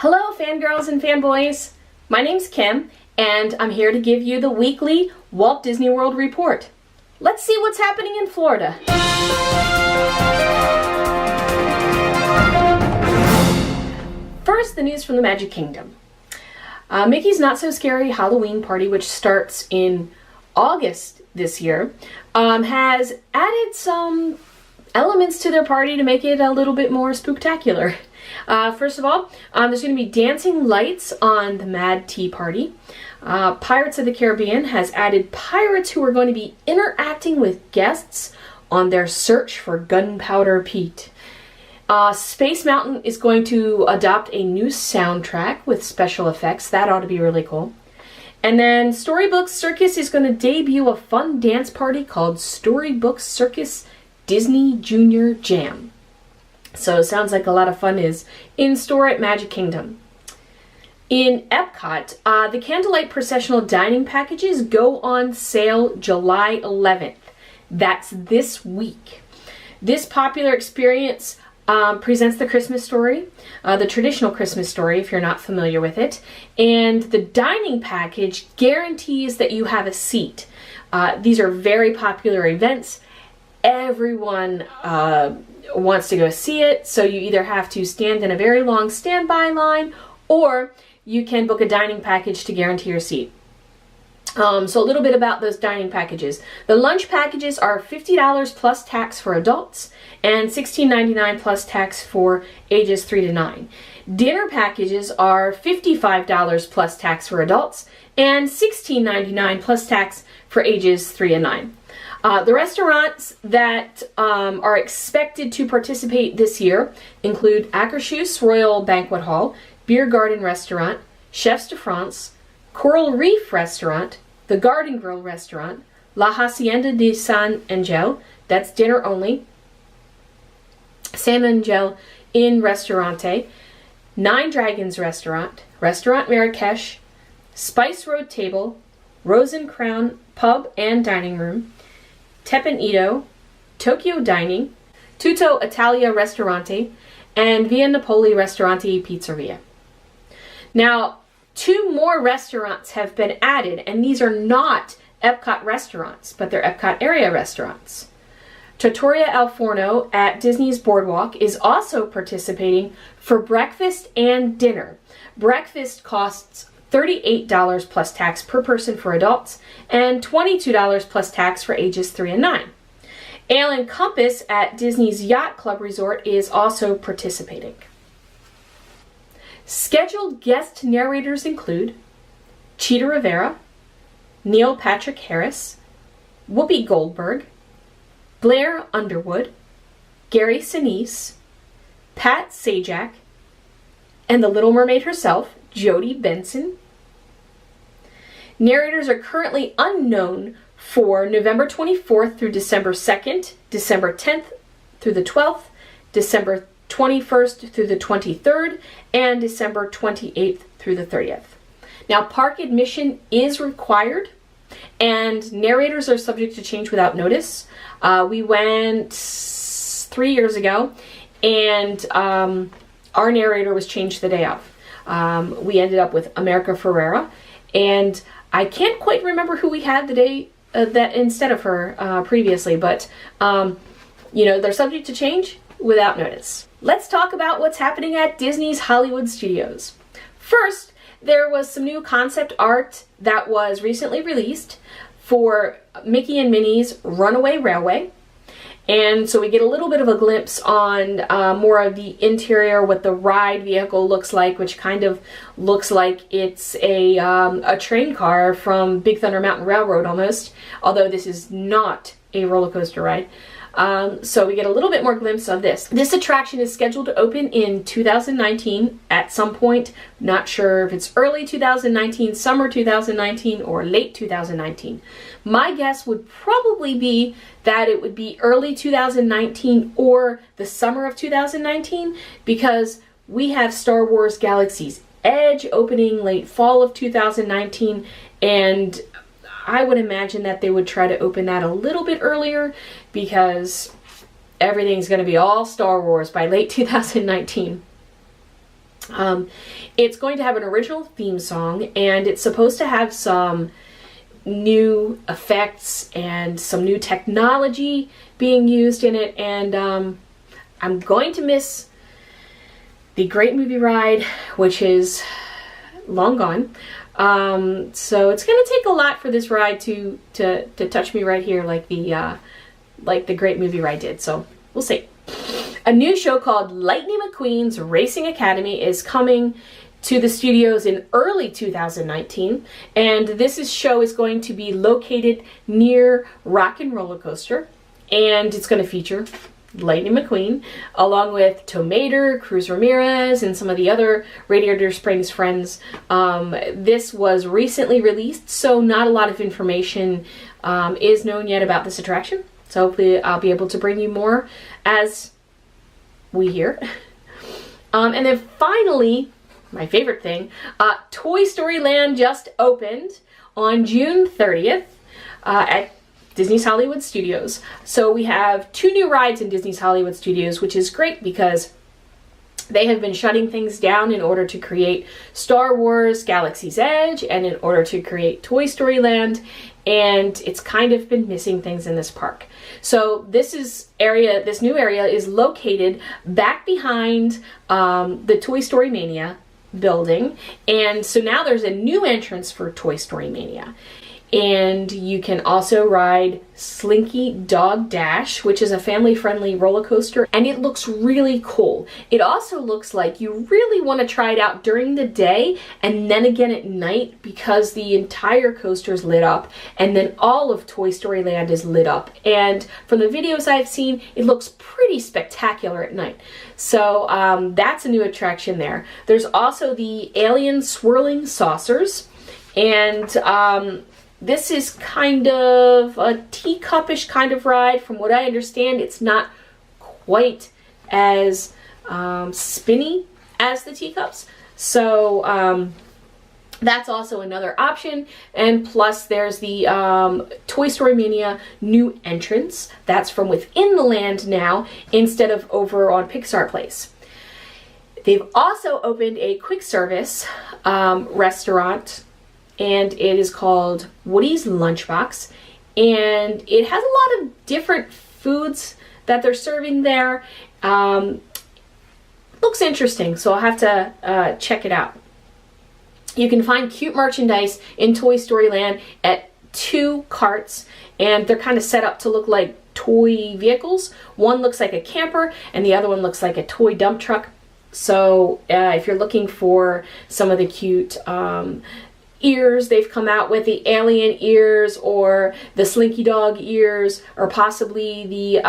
Hello fangirls and fanboys! My name's Kim and I'm here to give you the weekly Walt Disney World Report. Let's see what's happening in Florida. First, the news from the Magic Kingdom. Mickey's Not So Scary Halloween Party, which starts in August this year, has added some elements to their party to make it a little bit more spooktacular. First of all, there's going to be dancing lights on the Mad Tea Party. Pirates of the Caribbean has added pirates who are going to be interacting with guests on their search for Gunpowder Pete. Space Mountain is going to adopt a new soundtrack with special effects. That ought to be really cool. And then Storybook Circus is going to debut a fun dance party called Storybook Circus Disney Junior Jam. So it sounds like a lot of fun is in store at Magic Kingdom. In Epcot, the Candlelight Processional dining packages go on sale July 11th. That's this week. This popular experience presents the Christmas story, the traditional Christmas story if you're not familiar with it, and the dining package guarantees that you have a seat. These are very popular events. Everyone wants to go see it, so you either have to stand in a very long standby line or you can book a dining package to guarantee your seat. So a little bit about those dining packages. The lunch packages are $50 plus tax for adults and $16.99 plus tax for ages 3 to 9. Dinner packages are $55 plus tax for adults and $16.99 plus tax for ages 3 and 9. The restaurants that are expected to participate this year include Akershus Royal Banquet Hall, Beer Garden Restaurant, Chefs de France, Coral Reef Restaurant, the Garden Grill Restaurant, La Hacienda de San Angel, that's dinner only, San Angel Inn Restaurante, Nine Dragons Restaurant, Restaurant Marrakesh, Spice Road Table, Rose and Crown Pub and Dining Room, Teppan Edo, Tokyo Dining, Tutto Italia Ristorante, and Via Napoli Ristorante Pizzeria. Now, 2 more restaurants have been added, and these are not Epcot restaurants, but they're Epcot area restaurants. Trattoria Al Forno at Disney's Boardwalk is also participating for breakfast and dinner. Breakfast costs $38 plus tax per person for adults and $22 plus tax for ages 3 and 9. Ale and Compass at Disney's Yacht Club Resort is also participating. Scheduled guest narrators include Cheetah Rivera, Neil Patrick Harris, Whoopi Goldberg, Blair Underwood, Gary Sinise, Pat Sajak, and the Little Mermaid herself, Jodie Benson. Narrators are currently unknown for November 24th through December 2nd, December 10th through the 12th, December 21st through the 23rd, and December 28th through the 30th. Now, park admission is required, and narrators are subject to change without notice. We went 3 years ago, and our narrator was changed the day of. We ended up with America Ferrera, and I can't quite remember who we had the day that instead of her previously, but they're subject to change without notice. Let's talk about what's happening at Disney's Hollywood Studios. First, there was some new concept art that was recently released for Mickey and Minnie's Runaway Railway. And so we get a little bit of a glimpse on more of the interior, what the ride vehicle looks like, which kind of looks like it's a train car from Big Thunder Mountain Railroad almost, although this is not a roller coaster ride. So we get a little bit more glimpse of this. This attraction is scheduled to open in 2019 at some point. Not sure if it's early 2019, summer 2019, or late 2019. My guess would probably be that it would be early 2019 or the summer of 2019 because we have Star Wars Galaxy's Edge opening late fall of 2019, and I would imagine that they would try to open that a little bit earlier because everything's going to be all Star Wars by late 2019. It's going to have an original theme song, and it's supposed to have some new effects and some new technology being used in it, and I'm going to miss the Great Movie Ride, which is long gone. So it's going to take a lot for this ride to touch me right here like the Great Movie Ride did, so we'll see. A new show called Lightning McQueen's Racing Academy is coming to the studios in early 2019, and this show is going to be located near Rock and Roller Coaster, and it's going to feature Lightning McQueen along with Tomater, Cruz Ramirez, and some of the other Radiator Springs friends. This was recently released, so not a lot of information is known yet about this attraction, so hopefully I'll be able to bring you more as we hear. And then finally, my favorite thing, Toy Story Land just opened on June 30th at Disney's Hollywood Studios. So we have 2 new rides in Disney's Hollywood Studios, which is great because they have been shutting things down in order to create Star Wars Galaxy's Edge and in order to create Toy Story Land, and it's kind of been missing things in this park. So this new area is located back behind the Toy Story Mania building, and so now there's a new entrance for Toy Story Mania. And you can also ride Slinky Dog Dash, which is a family-friendly roller coaster, and it looks really cool. It also looks like you really want to try it out during the day and then again at night, because the entire coaster is lit up, and then all of Toy Story Land is lit up. And from the videos I've seen, it looks pretty spectacular at night. So that's a new attraction there. There's also the Alien Swirling Saucers, and this is kind of a teacup-ish kind of ride. From what I understand, it's not quite as spinny as the teacups. So that's also another option. And plus there's the Toy Story Mania new entrance. That's from within the land now instead of over on Pixar Place. They've also opened a quick service restaurant, and it is called Woody's Lunchbox, and it has a lot of different foods that they're serving there. Looks interesting, so I'll have to check it out. You can find cute merchandise in Toy Story Land at 2 carts, and they're kind of set up to look like toy vehicles. One looks like a camper, and the other one looks like a toy dump truck. So if you're looking for some of the cute ears they've come out with, the alien ears or the Slinky Dog ears, or possibly the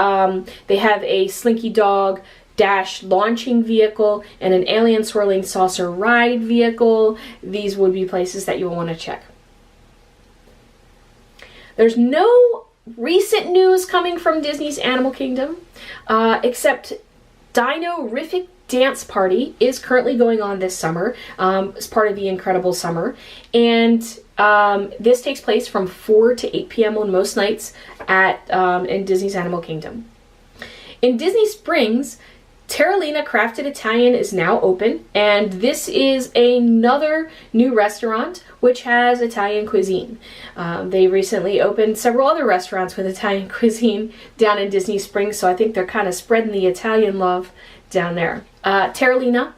they have a Slinky Dog Dash launching vehicle and an Alien Swirling Saucer ride vehicle, these would be places that you'll want to check. There's no recent news coming from Disney's Animal Kingdom, except Dino-rific Dance Party is currently going on this summer as part of the Incredible Summer, and this takes place from 4 to 8 p.m. on most nights at in Disney's Animal Kingdom. In Disney Springs, Terralina Crafted Italian is now open, and this is another new restaurant which has Italian cuisine. They recently opened several other restaurants with Italian cuisine down in Disney Springs, so I think they're kind of spreading the Italian love down there. Terralina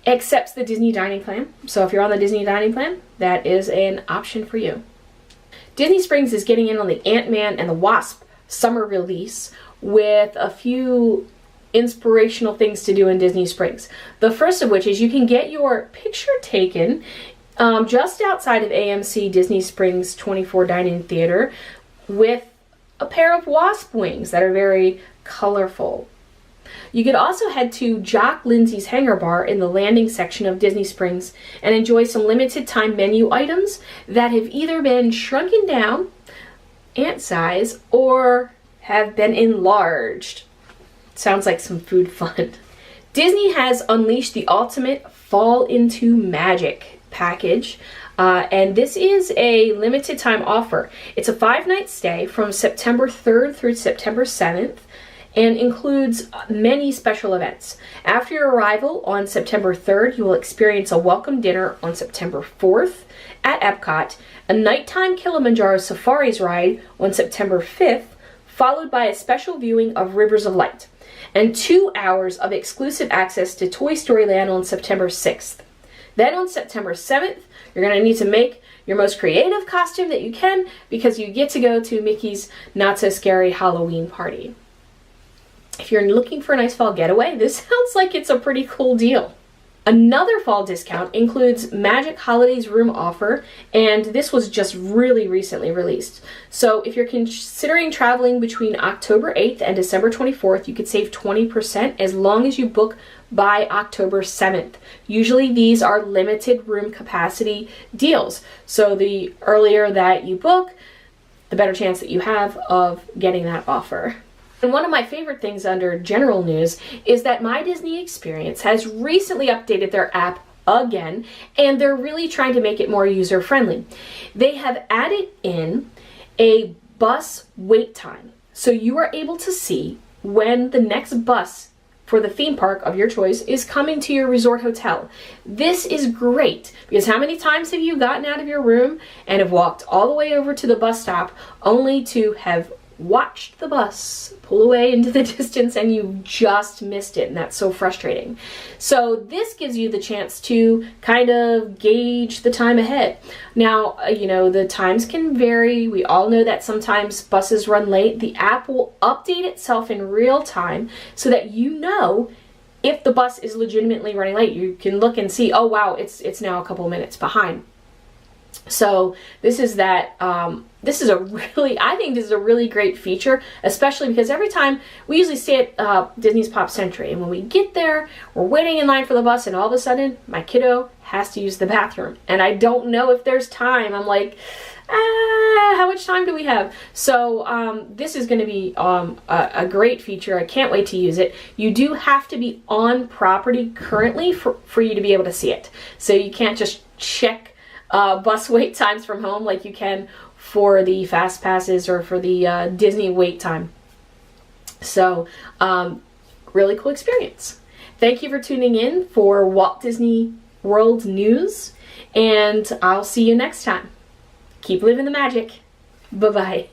accepts the Disney Dining Plan, so if you're on the Disney Dining Plan, that is an option for you. Disney Springs is getting in on the Ant-Man and the Wasp summer release with a few inspirational things to do in Disney Springs. The first of which is you can get your picture taken just outside of AMC Disney Springs 24 Dining Theater with a pair of wasp wings that are very colorful. You could also head to Jock Lindsay's Hangar Bar in the landing section of Disney Springs and enjoy some limited time menu items that have either been shrunken down, ant size, or have been enlarged. Sounds like some food fun. Disney has unleashed the ultimate Fall into Magic package, and this is a limited time offer. It's a 5-night stay from September 3rd through September 7th, and includes many special events. After your arrival on September 3rd, you will experience a welcome dinner on September 4th at Epcot, a nighttime Kilimanjaro Safaris ride on September 5th, followed by a special viewing of Rivers of Light, and 2 hours of exclusive access to Toy Story Land on September 6th. Then on September 7th, you're going to need to make your most creative costume that you can, because you get to go to Mickey's Not So Scary Halloween Party. If you're looking for a nice fall getaway, this sounds like it's a pretty cool deal. Another fall discount includes Magic Holidays room offer, and this was just really recently released. So if you're considering traveling between October 8th and December 24th, you could save 20% as long as you book by October 7th. Usually these are limited room capacity deals. So the earlier that you book, the better chance that you have of getting that offer. And one of my favorite things under general news is that My Disney Experience has recently updated their app again, and they're really trying to make it more user-friendly. They have added in a bus wait time, so you are able to see when the next bus for the theme park of your choice is coming to your resort hotel. This is great, because how many times have you gotten out of your room and have walked all the way over to the bus stop only to have watched the bus pull away into the distance and you just missed it, and that's so frustrating. So this gives you the chance to kind of gauge the time ahead. Now, the times can vary. We all know that sometimes buses run late. The app will update itself in real time so that you know if the bus is legitimately running late. You can look and see, oh wow, it's now a couple minutes behind. So this is that. I think this is a really great feature, especially because every time we usually stay at Disney's Pop Century, and when we get there, we're waiting in line for the bus, and all of a sudden, my kiddo has to use the bathroom, and I don't know if there's time. I'm like, how much time do we have? So this is going to be a great feature. I can't wait to use it. You do have to be on property currently for you to be able to see it. So you can't just check bus wait times from home like you can for the fast passes or for the Disney wait time. So really cool experience. Thank you for tuning in for Walt Disney World News, and I'll see you next time. Keep living the magic. Bye-bye.